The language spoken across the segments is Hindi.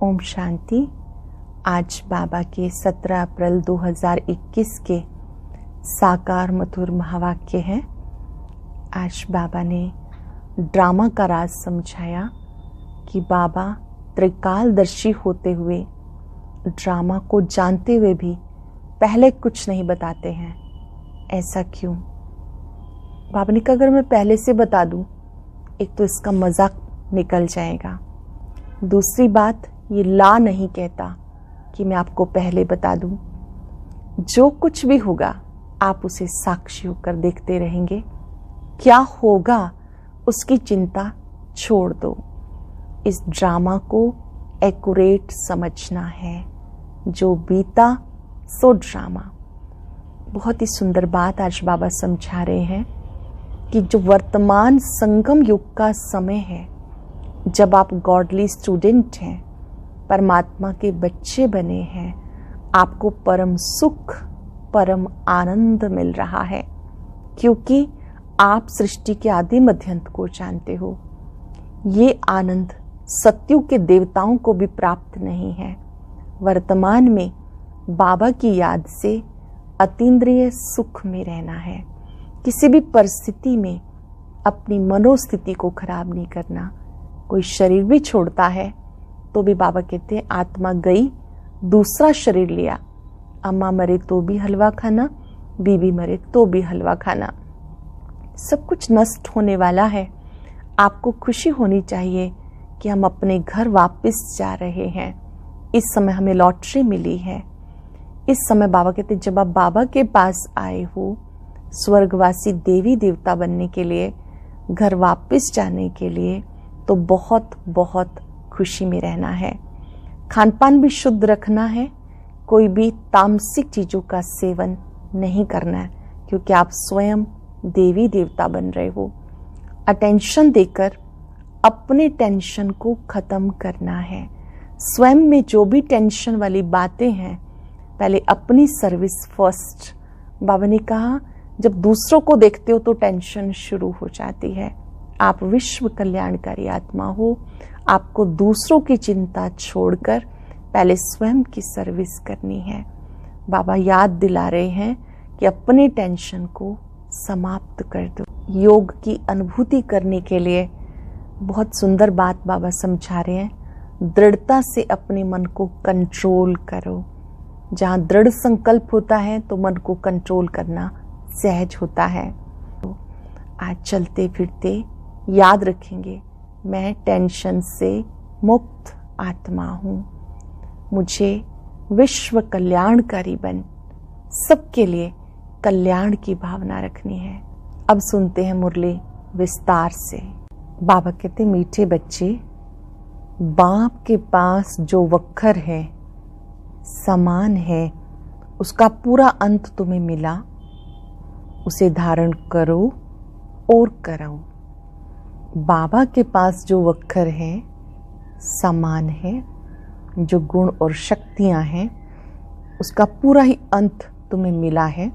ओम शांति। आज बाबा के 17 अप्रैल 2021 के साकार मधुर महावाक्य हैं। आज बाबा ने ड्रामा का राज समझाया कि बाबा त्रिकालदर्शी होते हुए ड्रामा को जानते हुए भी पहले कुछ नहीं बताते हैं। ऐसा क्यों? बाबा ने कहा अगर मैं पहले से बता दूं, एक तो इसका मजाक निकल जाएगा, दूसरी बात ये ला नहीं कहता कि मैं आपको पहले बता दूं। जो कुछ भी होगा आप उसे साक्षी होकर देखते रहेंगे। क्या होगा उसकी चिंता छोड़ दो। इस ड्रामा को एक्यूरेट समझना है। जो बीता सो ड्रामा। बहुत ही सुंदर बात आज बाबा समझा रहे हैं कि जो वर्तमान संगम युग का समय है, जब आप गॉडली स्टूडेंट हैं, परमात्मा के बच्चे बने हैं, आपको परम सुख परम आनंद मिल रहा है, क्योंकि आप सृष्टि के आदि मध्यंत को जानते हो। ये आनंद सत्युग के देवताओं को भी प्राप्त नहीं है। वर्तमान में बाबा की याद से अतीन्द्रिय सुख में रहना है। किसी भी परिस्थिति में अपनी मनोस्थिति को खराब नहीं करना। कोई शरीर भी छोड़ता है तो भी बाबा कहते हैं आत्मा गई, दूसरा शरीर लिया। अम्मा मरे तो भी हलवा खाना, बीबी मरे तो भी हलवा खाना। सब कुछ नष्ट होने वाला है। आपको खुशी होनी चाहिए कि हम अपने घर वापस जा रहे हैं। इस समय हमें लॉटरी मिली है। इस समय बाबा कहते हैं जब आप बाबा के पास आए हो, स्वर्गवासी देवी देवता बनने के लिए, घर वापस जाने के लिए, तो बहुत बहुत खुशी में रहना है। खान पान भी शुद्ध रखना है। कोई भी तामसिक चीजों का सेवन नहीं करना है, क्योंकि आप स्वयं देवी देवता बन रहे हो। अटेंशन देकर अपने टेंशन को खत्म करना है। स्वयं में जो भी टेंशन वाली बातें हैं, पहले अपनी सर्विस फर्स्ट। बाबा ने कहा जब दूसरों को देखते हो तो टेंशन शुरू हो जाती है। आप विश्व कल्याणकारी आत्मा हो। आपको दूसरों की चिंता छोड़कर पहले स्वयं की सर्विस करनी है। बाबा याद दिला रहे हैं कि अपने टेंशन को समाप्त कर दो। योग की अनुभूति करने के लिए बहुत सुंदर बात बाबा समझा रहे हैं। दृढ़ता से अपने मन को कंट्रोल करो। जहाँ दृढ़ संकल्प होता है तो मन को कंट्रोल करना सहज होता है। तो आज चलते फिरते याद रखेंगे, मैं टेंशन से मुक्त आत्मा हूँ। मुझे विश्व कल्याणकारी बन सबके लिए कल्याण की भावना रखनी है। अब सुनते हैं मुरली विस्तार से। बाबा कहते मीठे बच्चे, बाप के पास जो वक्खर है, समान है, उसका पूरा अंत तुम्हें मिला। उसे धारण करो और कराओ। बाबा के पास जो वक्खर है, समान है, जो गुण और शक्तियां हैं, उसका पूरा ही अंत तुम्हें मिला है।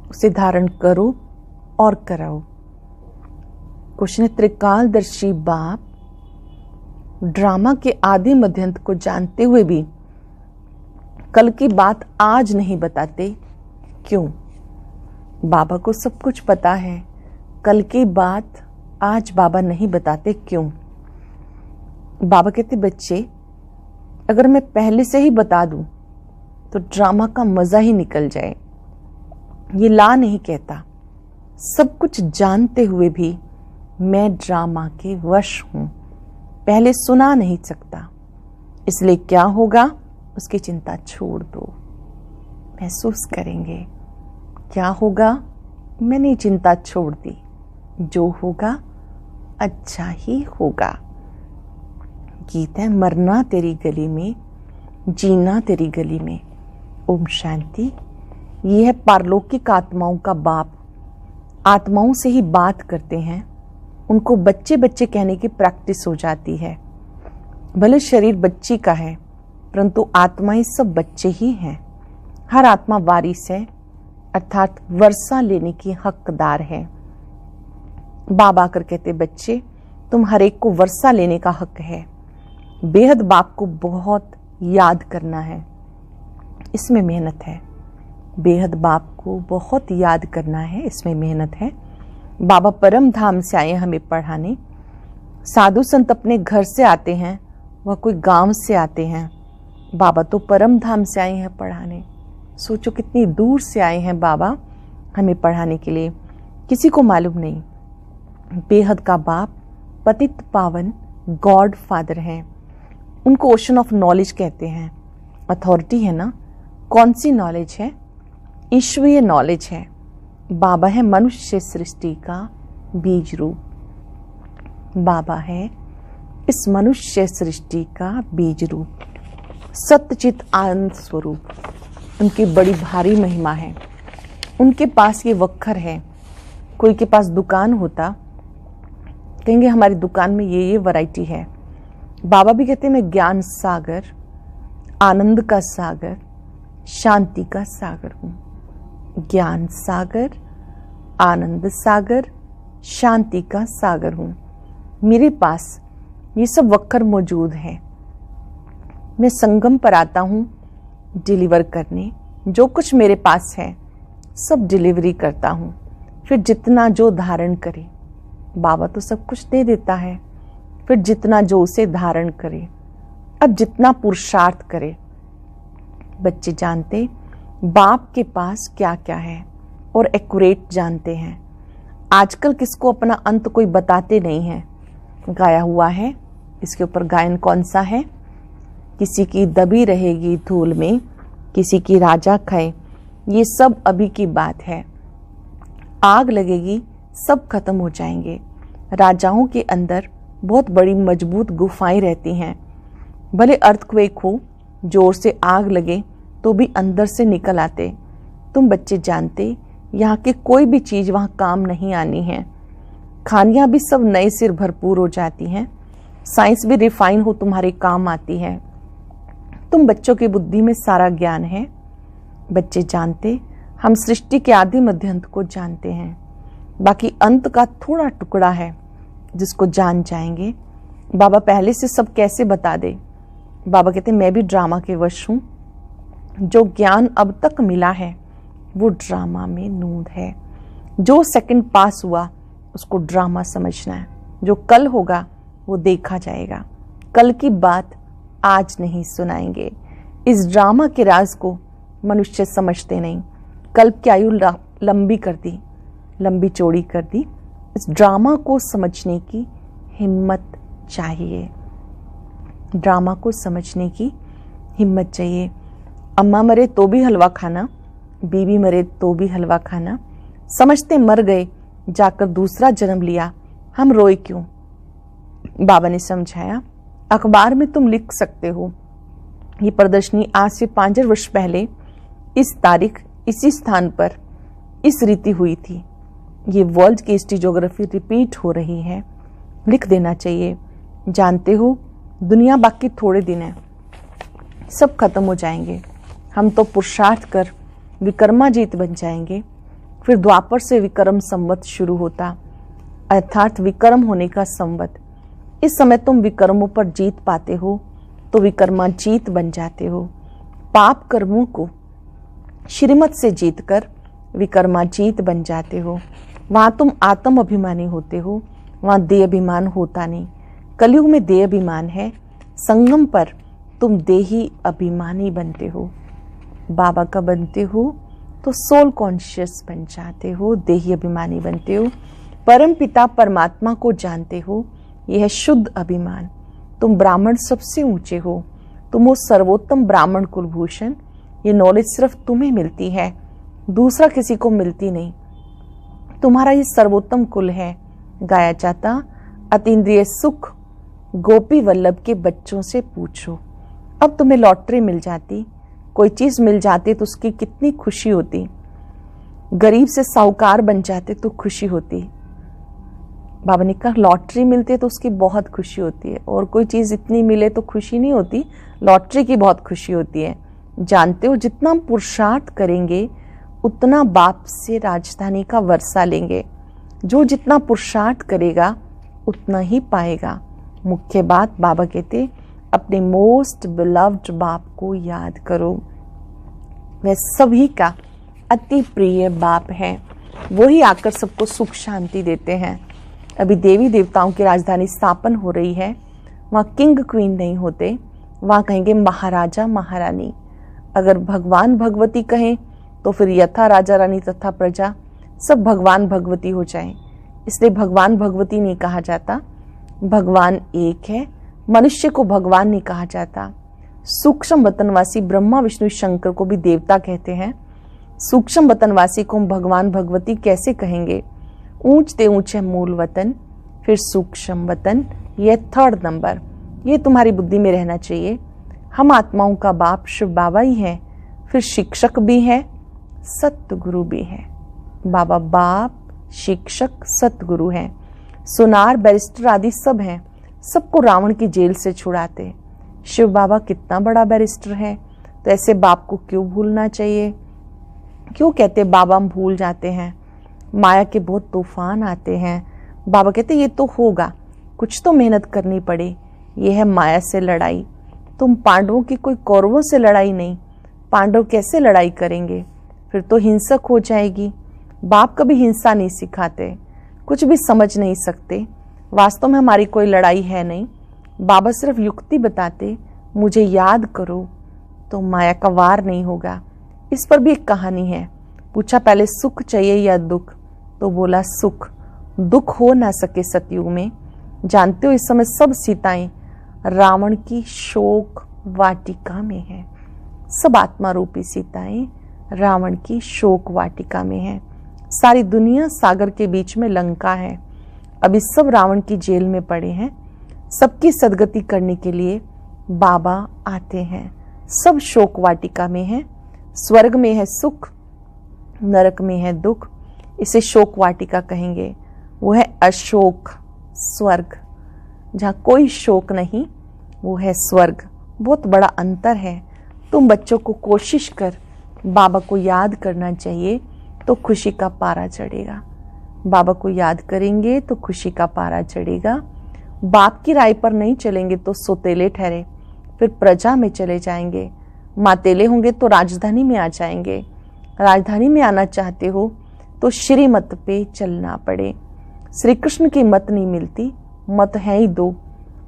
उसे धारण करो और कराओ। कुछ ने त्रिकालदर्शी बाप ड्रामा के आदि मध्यंत को जानते हुए भी कल की बात आज नहीं बताते। क्यों? बाबा को सब कुछ पता है। कल की बात आज बाबा नहीं बताते। क्यों? बाबा कहते बच्चे, अगर मैं पहले से ही बता दूं तो ड्रामा का मजा ही निकल जाए। ये ला नहीं कहता। सब कुछ जानते हुए भी मैं ड्रामा के वश हूं। पहले सुना नहीं सकता। इसलिए क्या होगा उसकी चिंता छोड़ दो। महसूस करेंगे क्या होगा। मैंने चिंता छोड़ दी। जो होगा अच्छा ही होगा। गीत है मरना तेरी गली में, जीना तेरी गली में। ओम शांति। ये है पारलौकिक आत्माओं का बाप। आत्माओं से ही बात करते हैं। उनको बच्चे बच्चे कहने की प्रैक्टिस हो जाती है। भले शरीर बच्ची का है, परंतु आत्माएं सब बच्चे ही हैं। हर आत्मा वारिस है, अर्थात वर्षा लेने की हकदार है। बाबा आकर कहते बच्चे, तुम हर एक को वर्षा लेने का हक है। बेहद बाप को बहुत याद करना है, इसमें मेहनत है। बेहद बाप को बहुत याद करना है, इसमें मेहनत है। बाबा परम धाम से आए हमें पढ़ाने। साधु संत अपने घर से आते हैं, वह कोई गांव से आते हैं। बाबा तो परम धाम से आए हैं पढ़ाने। सोचो कितनी दूर से आए हैं बाबा हमें पढ़ाने के लिए, किसी को मालूम नहीं। बेहद का बाप पतित पावन गॉड फादर हैं। उनको ओशन ऑफ नॉलेज कहते हैं। अथॉरिटी है ना, कौन सी नॉलेज है? ईश्वरीय नॉलेज है। बाबा है मनुष्य सृष्टि का बीज रूप। बाबा है इस मनुष्य सृष्टि का बीज रूप, सत्यचित आनंद स्वरूप। उनकी बड़ी भारी महिमा है। उनके पास ये वक्खर है। कोई के पास दुकान होता, कहेंगे हमारी दुकान में ये वैरायटी है। बाबा भी कहते हैं मैं ज्ञान सागर, आनंद का सागर, शांति का सागर हूँ। ज्ञान सागर, आनंद सागर, शांति का सागर हूँ। मेरे पास ये सब वक्कर मौजूद है। मैं संगम पर आता हूँ डिलीवर करने। जो कुछ मेरे पास है सब डिलीवरी करता हूँ। फिर जितना जो धारण करे, बाबा तो सब कुछ दे देता है। फिर जितना जो उसे धारण करे, अब जितना पुरुषार्थ करे। बच्चे जानते बाप के पास क्या क्या है और एक्यूरेट जानते हैं। आजकल किसको अपना अंत कोई बताते नहीं है। गाया हुआ है, इसके ऊपर गायन कौन सा है? किसी की दबी रहेगी धूल में, किसी की राजा खाए। ये सब अभी की बात है। आग लगेगी, सब खत्म हो जाएंगे। राजाओं के अंदर बहुत बड़ी मजबूत गुफाएं रहती हैं। भले अर्थक्वेक हो, जोर से आग लगे तो भी अंदर से निकल आते। तुम बच्चे जानते यहाँ की कोई भी चीज वहाँ काम नहीं आनी है। खानियाँ भी सब नए सिर भरपूर हो जाती हैं। साइंस भी रिफाइन हो तुम्हारे काम आती है। तुम बच्चों की बुद्धि में सारा ज्ञान है। बच्चे जानते हम सृष्टि के आदि मध्य अंत को जानते हैं। बाकी अंत का थोड़ा टुकड़ा है जिसको जान जाएंगे। बाबा पहले से सब कैसे बता दे। बाबा कहते मैं भी ड्रामा के वश हूँ। जो ज्ञान अब तक मिला है वो ड्रामा में नूंद है। जो सेकंड पास हुआ उसको ड्रामा समझना है। जो कल होगा वो देखा जाएगा। कल की बात आज नहीं सुनाएंगे। इस ड्रामा के राज को मनुष्य समझते नहीं। कल्प की आयु लंबी कर दी, लंबी चौड़ी कर दी। इस ड्रामा को समझने की हिम्मत चाहिए। ड्रामा को समझने की हिम्मत चाहिए। अम्मा मरे तो भी हलवा खाना, बीवी मरे तो भी हलवा खाना। समझते मर गए, जाकर दूसरा जन्म लिया, हम रोए क्यों? बाबा ने समझाया, अखबार में तुम लिख सकते हो ये प्रदर्शनी आज से 5 वर्ष पहले इस तारीख इसी स्थान पर इस रीति हुई थी। ये वर्ल्ड की हिस्ट्री ज्योग्राफी रिपीट हो रही है। लिख देना चाहिए। जानते हो दुनिया बाकी थोड़े दिन है, सब खत्म हो जाएंगे। हम तो पुरुषार्थ कर विक्रमाजीत बन जाएंगे। फिर द्वापर से विक्रम संवत शुरू होता, अर्थात विक्रम होने का संवत। इस समय तुम विक्रमों पर जीत पाते हो तो विक्रमाजीत बन जाते हो। पाप कर्मों को श्रीमत से जीतकर विक्रमाजीत बन जाते हो। वहां तुम आत्म अभिमानी होते हो, वहां देह अभिमान होता नहीं। कलयुग में देह अभिमान है, संगम पर तुम देही अभिमानी बनते हो। बाबा का बनते हो तो सोल कॉन्शियस बन जाते हो, देही अभिमानी बनते हो। परम पिता परमात्मा को जानते हो, यह है शुद्ध अभिमान। तुम ब्राह्मण सबसे ऊंचे हो, तुम हो सर्वोत्तम ब्राह्मण कुलभूषण। ये नॉलेज सिर्फ तुम्हें मिलती है, दूसरा किसी को मिलती नहीं। तुम्हारा ये सर्वोत्तम कुल है। गाया जाता अतीन्द्रिय सुख गोपी वल्लभ के बच्चों से पूछो। अब तुम्हें लॉटरी मिल जाती, कोई चीज मिल जाती तो उसकी कितनी खुशी होती। गरीब से साहूकार बन जाते तो खुशी होती। बाबा ने कहा लॉटरी मिलती है तो उसकी बहुत खुशी होती है, और कोई चीज इतनी मिले तो खुशी नहीं होती, लॉटरी की बहुत खुशी होती है। जानते हो जितना हम पुरुषार्थ करेंगे उतना बाप से राजधानी का वर्षा लेंगे। जो जितना पुरुषार्थ करेगा उतना ही पाएगा। मुख्य बात बाबा कहते अपने मोस्ट बिलव्ड बाप को याद करो। वह सभी का अति प्रिय बाप है, वही आकर सबको सुख शांति देते हैं। अभी देवी देवताओं की राजधानी स्थापन हो रही है, वहाँ किंग क्वीन नहीं होते, वहाँ कहेंगे महाराजा महारानी। अगर भगवान भगवती कहें तो फिर यथा राजा रानी तथा प्रजा सब भगवान भगवती हो जाएं। इसलिए भगवान भगवती नहीं कहा जाता, भगवान एक है। मनुष्य को भगवान नहीं कहा जाता। सूक्ष्म वतनवासी ब्रह्मा विष्णु शंकर को भी देवता कहते हैं। सूक्ष्म वतनवासी को हम भगवान भगवती कैसे कहेंगे? ऊंचते ऊंचे मूल वतन, फिर सूक्ष्म वतन, यह थर्ड नंबर। ये तुम्हारी बुद्धि में रहना चाहिए। हम आत्माओं का बाप शिव बाबा ही है, फिर शिक्षक भी है, सतगुरु भी है। बाबा बाप, शिक्षक, सतगुरु हैं। सुनार, बैरिस्टर आदि सब हैं। सबको रावण की जेल से छुड़ाते। शिव बाबा कितना बड़ा बैरिस्टर है, तो ऐसे बाप को क्यों भूलना चाहिए? क्यों कहते बाबा हम भूल जाते हैं? माया के बहुत तूफान आते हैं। बाबा कहते ये तो होगा, कुछ तो मेहनत करनी पड़े। ये है माया से लड़ाई। तुम पांडवों की कोई कौरवों से लड़ाई नहीं, पांडव कैसे लड़ाई करेंगे? फिर तो हिंसक हो जाएगी। बाप कभी हिंसा नहीं सिखाते, कुछ भी समझ नहीं सकते। वास्तव में हमारी कोई लड़ाई है नहीं। बाबा सिर्फ युक्ति बताते, मुझे याद करो तो माया का वार नहीं होगा। इस पर भी एक कहानी है। पूछा पहले सुख चाहिए या दुख, तो बोला सुख। दुख हो ना सके सतयुग में। जानते हो इस समय सब सीताएं रावण की शोक वाटिका में है। सब आत्मा रूपी सीताएं रावण की शोक वाटिका में है। सारी दुनिया सागर के बीच में लंका है। अभी सब रावण की जेल में पड़े हैं। सबकी सदगति करने के लिए बाबा आते हैं। सब शोक वाटिका में है। स्वर्ग में है सुख, नरक में है दुख। इसे शोक वाटिका कहेंगे। वो है अशोक स्वर्ग, जहाँ कोई शोक नहीं, वो है स्वर्ग। बहुत बड़ा अंतर है। तुम बच्चों को कोशिश कर बाबा को याद करना चाहिए तो खुशी का पारा चढ़ेगा। बाबा को याद करेंगे तो खुशी का पारा चढ़ेगा। बाप की राय पर नहीं चलेंगे तो सोतेले ठहरे, फिर प्रजा में चले जाएंगे। मातेले होंगे तो राजधानी में आ जाएंगे। राजधानी में आना चाहते हो तो श्रीमत पे चलना पड़े। श्री कृष्ण की मत नहीं मिलती, मत है ही दो।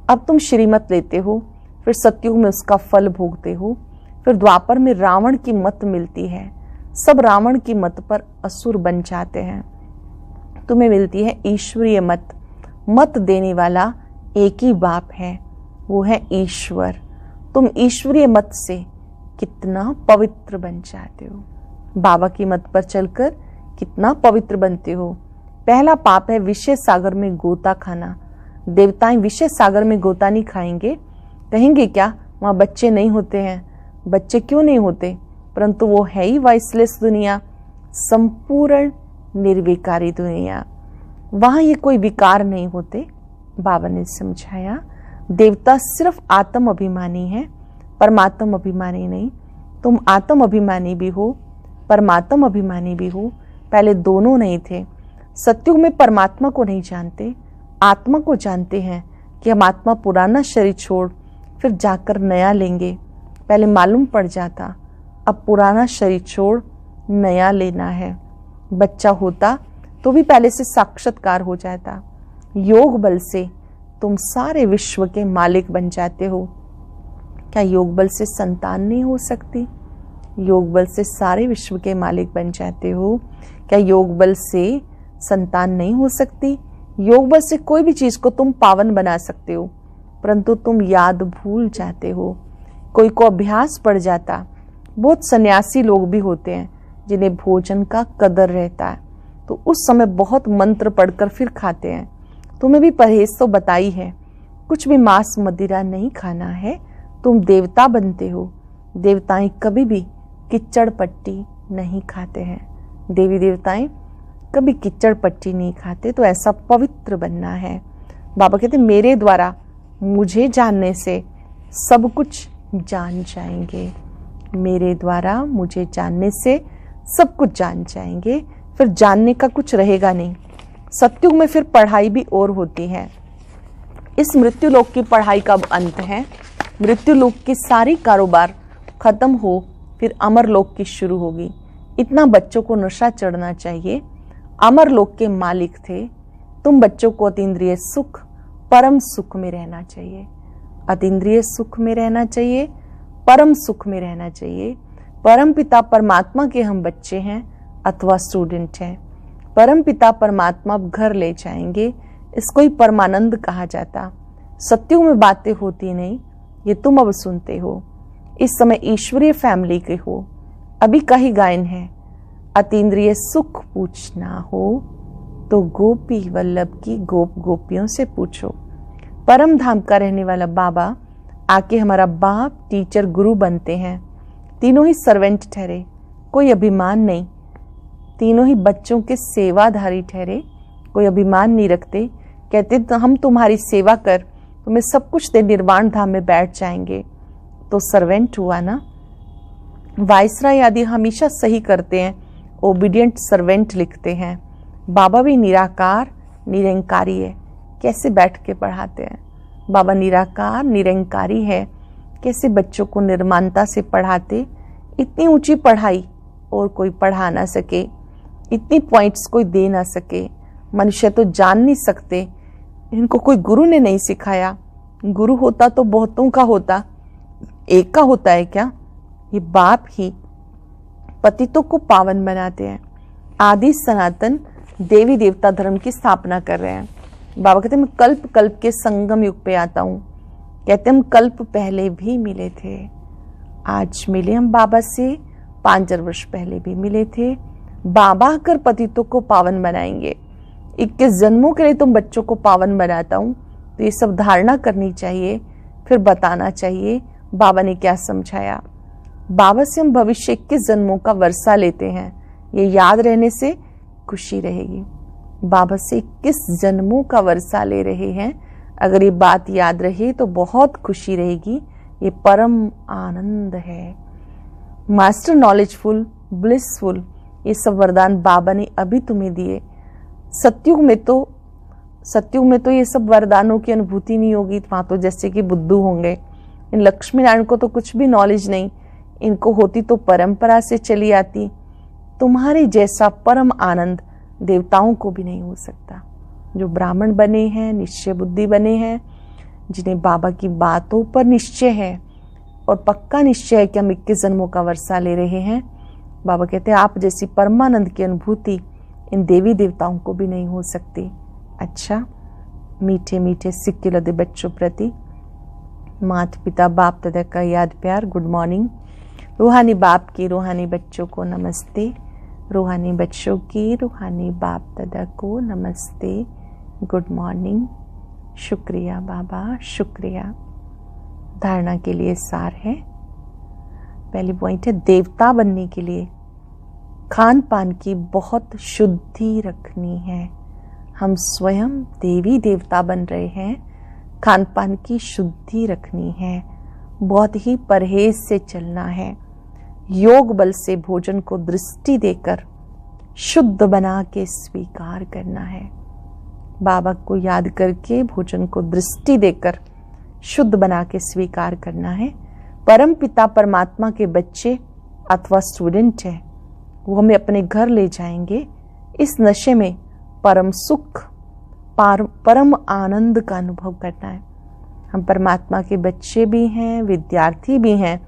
अब तुम श्रीमत लेते हो, फिर सतयुग में उसका फल भोगते हो। फिर द्वापर में रावण की मत मिलती है। सब रावण की मत पर असुर बन जाते हैं। तुम्हें मिलती है ईश्वरीय मत। मत देने वाला एक ही बाप है, वो है ईश्वर। तुम ईश्वरीय मत से कितना पवित्र बन जाते हो। बाबा की मत पर चलकर कितना पवित्र बनते हो। पहला पाप है विषय सागर में गोता खाना। देवताएं विषय सागर में गोता नहीं खाएंगे। कहेंगे क्या वहां बच्चे नहीं होते हैं? बच्चे क्यों नहीं होते? परंतु वो है ही वॉइसलेस दुनिया, संपूर्ण निर्विकारी दुनिया। वहां ये कोई विकार नहीं होते। बाबा ने समझाया देवता सिर्फ आत्म अभिमानी है, परमात्म अभिमानी नहीं। तुम आत्म अभिमानी भी हो, परमात्म अभिमानी भी हो। पहले दोनों नहीं थे। सतयुग में परमात्मा को नहीं जानते, आत्मा को जानते हैं कि हम आत्मा पुराना शरीर छोड़ फिर जाकर नया लेंगे। पहले मालूम पड़ जाता, अब पुराना शरीर छोड़ नया लेना है। बच्चा होता तो भी पहले से साक्षात्कार हो जाता। योग बल से तुम सारे विश्व के मालिक बन जाते हो। क्या योग बल से संतान नहीं हो सकती? योग बल से सारे विश्व के मालिक बन जाते हो। क्या योग बल से संतान नहीं हो सकती? योग बल से कोई भी चीज को तुम पावन बना सकते हो, परंतु तुम याद भूल जाते हो। कोई को अभ्यास पड़ जाता। बहुत सन्यासी लोग भी होते हैं जिन्हें भोजन का कदर रहता है, तो उस समय बहुत मंत्र पढ़कर फिर खाते हैं। तुम्हें भी परहेज तो बताई है, कुछ भी मांस मदिरा नहीं खाना है। तुम देवता बनते हो। देवताएं कभी भी किच्चड़ पट्टी नहीं खाते हैं। देवी देवताएं कभी किच्चड़ पट्टी नहीं खाते। तो ऐसा पवित्र बनना है। बाबा कहते मेरे द्वारा मुझे जानने से सब कुछ जान जाएंगे। मेरे द्वारा मुझे जानने से सब कुछ जान जाएंगे। फिर जानने का कुछ रहेगा नहीं। सतयुग में फिर पढ़ाई भी और होती है। इस मृत्यु लोक की पढ़ाई का अब अंत है। मृत्यु लोक की सारी कारोबार खत्म हो, फिर अमर लोक की शुरू होगी। इतना बच्चों को नशा चढ़ना चाहिए। अमर लोक के मालिक थे तुम, बच्चों को अतीन्द्रिय सुख, परम सुख में रहना चाहिए। अतीन्द्रिय सुख में रहना चाहिए, परम सुख में रहना चाहिए। परम पिता परमात्मा के हम बच्चे हैं अथवा स्टूडेंट हैं। परम पिता परमात्मा अब घर ले जाएंगे, इसको ही परमानंद कहा जाता। सत्युग में बातें होती नहीं, ये तुम अब सुनते हो। इस समय ईश्वरीय फैमिली के हो। अभी का ही गायन है, अतीन्द्रिय सुख पूछना हो तो गोपी वल्लभ की गोप गोपियों से पूछो। परम धाम का रहने वाला बाबा आके हमारा बाप, टीचर, गुरु बनते हैं। तीनों ही सर्वेंट ठहरे, कोई अभिमान नहीं। तीनों ही बच्चों के सेवाधारी ठहरे, कोई अभिमान नहीं रखते। कहते तो हम तुम्हारी सेवा कर, तुम्हें सब कुछ दे, निर्वाण धाम में बैठ जाएंगे। तो सर्वेंट हुआ ना। वायसराय आदि हमेशा सही करते हैं, ओबीडियंट सर्वेंट लिखते हैं। बाबा भी निराकार निरंकारी है, कैसे बैठ के पढ़ाते हैं। बाबा निराकार निरंकारी है, कैसे बच्चों को निर्माणता से पढ़ाते। इतनी ऊंची पढ़ाई और कोई पढ़ा ना सके, इतनी पॉइंट्स कोई दे ना सके। मनुष्य तो जान नहीं सकते, इनको कोई गुरु ने नहीं सिखाया। गुरु होता तो बहुतों का होता, एक का होता है क्या। ये बाप ही पतितों को पावन बनाते हैं। आदि सनातन देवी देवता धर्म की स्थापना कर रहे हैं। बाबा कहते हैं मैं कल्प कल्प के संगम युग पे आता हूँ। कहते हम कल्प पहले भी मिले थे, आज मिले हम बाबा से, 5000 वर्ष पहले भी मिले थे। बाबा आकर पतितों को पावन बनाएंगे। 21 जन्मों के लिए तुम बच्चों को पावन बनाता हूँ। तो ये सब धारणा करनी चाहिए, फिर बताना चाहिए बाबा ने क्या समझाया। बाबा से हम भविष्य 21 जन्मों का वर्षा लेते हैं, ये याद रहने से खुशी रहेगी। बाबा से 21 जन्मों का वर्षा ले रहे हैं, अगर ये बात याद रहे तो बहुत खुशी रहेगी। ये परम आनंद है। मास्टर नॉलेजफुल, ब्लिसफुल, ये सब वरदान बाबा ने अभी तुम्हें दिए। सत्युग में तो ये सब वरदानों की अनुभूति नहीं होगी। वहां तो जैसे कि बुद्धू होंगे। इन लक्ष्मी नारायण को तो कुछ भी नॉलेज नहीं, इनको होती तो परंपरा से चली आती। तुम्हारे जैसा परम आनंद देवताओं को भी नहीं हो सकता। जो ब्राह्मण बने हैं, निश्चय बुद्धि बने हैं, जिन्हें बाबा की बातों पर निश्चय है और पक्का निश्चय है कि हम 21 जन्मों का वर्षा ले रहे हैं। बाबा कहते हैं आप जैसी परमानंद की अनुभूति इन देवी देवताओं को भी नहीं हो सकती। अच्छा, मीठे मीठे सिक्के लदे बच्चों प्रति माता पिता बाप दादा का याद प्यार। Good morning. रूहानी बाप की रूहानी बच्चों को नमस्ते। रूहानी बच्चों की रूहानी बाप दादा को नमस्ते। Good morning. शुक्रिया बाबा, शुक्रिया। धारणा के लिए सार है। पहली पॉइंट है, देवता बनने के लिए खान पान की बहुत शुद्धि रखनी है। हम स्वयं देवी देवता बन रहे हैं, खान पान की शुद्धि रखनी है, बहुत ही परहेज से चलना है। योग बल से भोजन को दृष्टि देकर शुद्ध बना के स्वीकार करना है। बाबा को याद करके भोजन को दृष्टि देकर शुद्ध बना के स्वीकार करना है। परम पिता परमात्मा के बच्चे अथवा स्टूडेंट है, वो हमें अपने घर ले जाएंगे। इस नशे में परम सुख, परम आनंद का अनुभव करना है। हम परमात्मा के बच्चे भी हैं, विद्यार्थी भी हैं।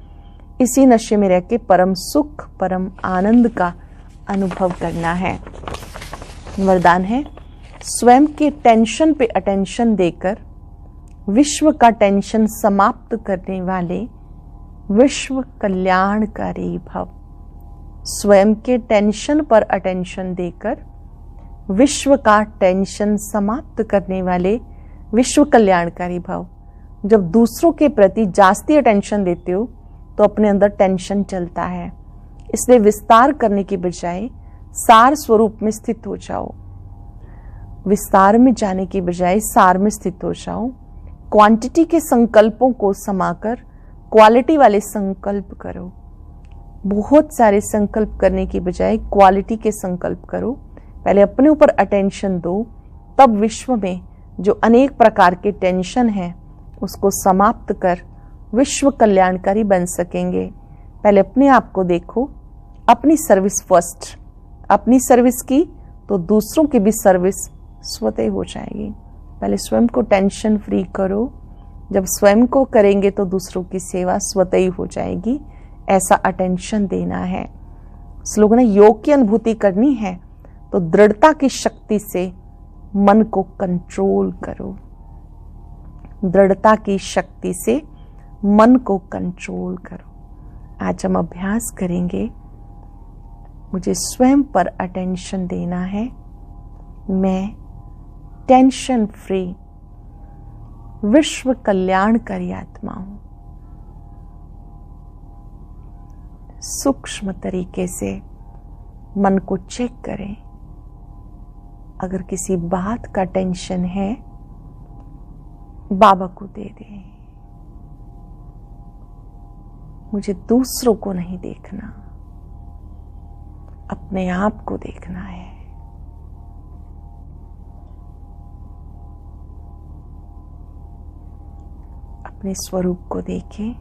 इसी नशे में रह के परम सुख, परम आनंद का अनुभव करना है। वरदान है, स्वयं के टेंशन पे अटेंशन देकर विश्व का टेंशन समाप्त करने वाले विश्व कल्याणकारी भव। स्वयं के टेंशन पर अटेंशन देकर विश्व का टेंशन समाप्त करने वाले विश्व कल्याणकारी भव। जब दूसरों के प्रति जास्ती अटेंशन देते हो तो अपने अंदर टेंशन चलता है, इसलिए विस्तार करने की बजाय सार स्वरूप में स्थित हो जाओ। विस्तार में जाने की बजाय सार में स्थित हो जाओ। क्वांटिटी के संकल्पों को समाकर क्वालिटी वाले संकल्प करो। बहुत सारे संकल्प करने की बजाय क्वालिटी के संकल्प करो। पहले अपने ऊपर अटेंशन दो, तब विश्व में जो अनेक प्रकार के टेंशन है उसको समाप्त कर विश्व कल्याणकारी बन सकेंगे। पहले अपने आप को देखो, अपनी सर्विस फर्स्ट। अपनी सर्विस की तो दूसरों की भी सर्विस स्वतः हो जाएगी। पहले स्वयं को टेंशन फ्री करो। जब स्वयं को करेंगे तो दूसरों की सेवा स्वतः ही हो जाएगी। ऐसा अटेंशन देना है। लोगों ने योग की अनुभूति करनी है तो दृढ़ता की शक्ति से मन को कंट्रोल करो। दृढ़ता की शक्ति से मन को कंट्रोल करो। आज हम अभ्यास करेंगे। मुझे स्वयं पर अटेंशन देना है। मैं टेंशन फ्री विश्व कल्याणकारी आत्मा हूं। सूक्ष्म तरीके से मन को चेक करें। अगर किसी बात का टेंशन है, बाबा को दे दें। मुझे दूसरों को नहीं देखना, अपने आप को देखना है। अपने स्वरूप को देखें,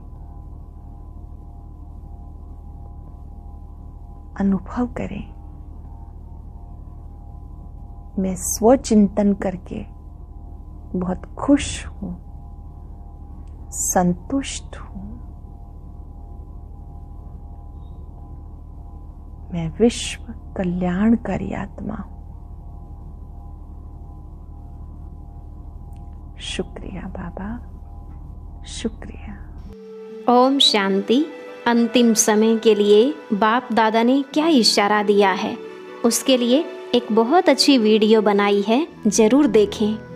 अनुभव करें। मैं स्वचिंतन करके बहुत खुश हूं, संतुष्ट हूं। मैं विश्व कल्याणकारी आत्मा हूं। शुक्रिया बाबा, शुक्रिया। ओम शांति। अंतिम समय के लिए बाप दादा ने क्या इशारा दिया है, उसके लिए एक बहुत अच्छी वीडियो बनाई है, जरूर देखें।